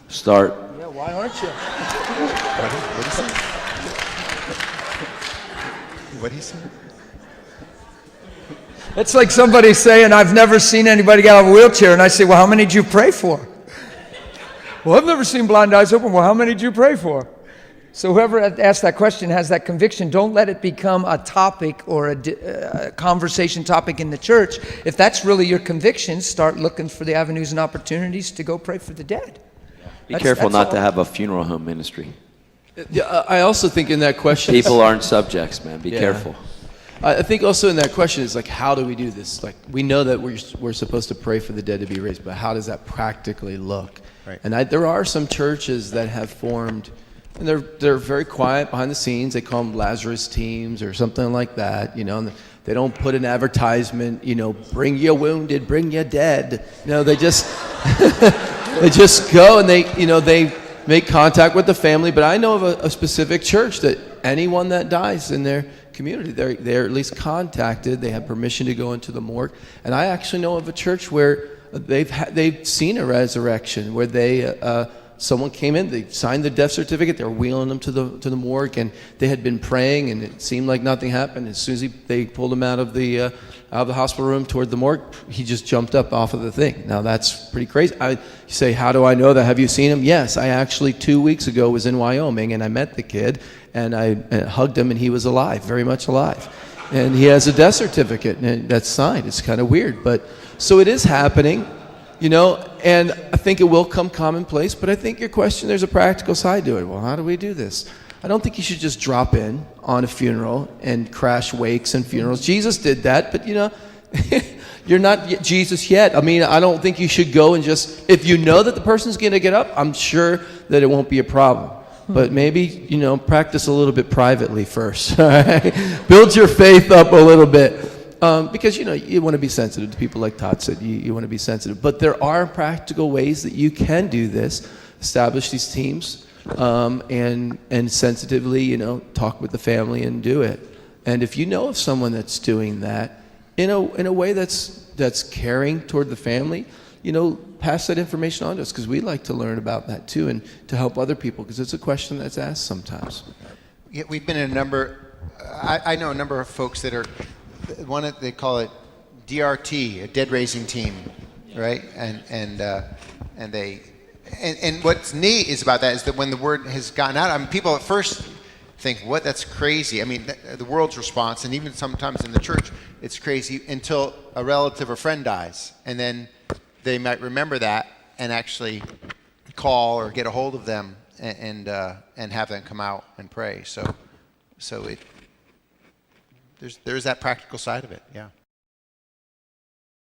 Start. Yeah, why aren't you? What did he say? It's like somebody saying, I've never seen anybody get out of a wheelchair. And I say, well, how many did you pray for? Well, I've never seen blind eyes open. Well, how many did you pray for? So whoever asked that question has that conviction. Don't let it become a topic or a conversation topic in the church. If that's really your conviction, start looking for the avenues and opportunities to go pray for the dead. Be careful not to have a funeral home ministry. Yeah, I also think in that question, People aren't subjects, man. Be careful. I think also in that question is like, how do we do this? Like, we know that we're supposed to pray for the dead to be raised, but how does that practically look? Right. And there are some churches that have formed, and they're very quiet behind the scenes. They call them Lazarus teams or something like that, you know. And they don't put an advertisement, you know, bring your wounded, bring your dead. No, they just they just go and they make contact with the family. But I know of a specific church that anyone that dies in their community, they're at least contacted. They have permission to go into the morgue. And I actually know of a church where they've seen a resurrection, where someone came in, they signed the death certificate, they were wheeling them to the morgue, and they had been praying, and it seemed like nothing happened. As soon as they pulled him out of the hospital room toward the morgue, he just jumped up off of the thing. Now that's pretty crazy. You say, how do I know that? Have you seen him? Yes, I actually 2 weeks ago was in Wyoming, and I met the kid, and I hugged him, and he was alive, very much alive. And he has a death certificate, and that's signed. It's kind of weird, but so it is happening. You know, and I think it will come commonplace, but I think your question, there's a practical side to it. Well, how do we do this? I don't think you should just drop in on a funeral and crash wakes and funerals. Jesus did that, but you know, you're not Jesus yet. I mean, I don't think you should go and just, if you know that the person's going to get up, I'm sure that it won't be a problem. But maybe, you know, practice a little bit privately first. All right? Build your faith up a little bit. Because, you know, you want to be sensitive to people like Todd said. You want to be sensitive. But there are practical ways that you can do this. Establish these teams and sensitively, you know, talk with the family and do it. And if you know of someone that's doing that in a way that's caring toward the family, you know, pass that information on to us, because we'd like to learn about that too, and to help other people, because it's a question that's asked sometimes. Yeah, we've been in a number. I know a number of folks that are. They call it DRT, a dead raising team, right? And what's neat is about that is that when the word has gotten out, I mean, people at first think, "What? That's crazy." I mean, the world's response, and even sometimes in the church, it's crazy until a relative or friend dies, and then they might remember that and actually call or get a hold of them and have them come out and pray. So there's that practical side of it, yeah.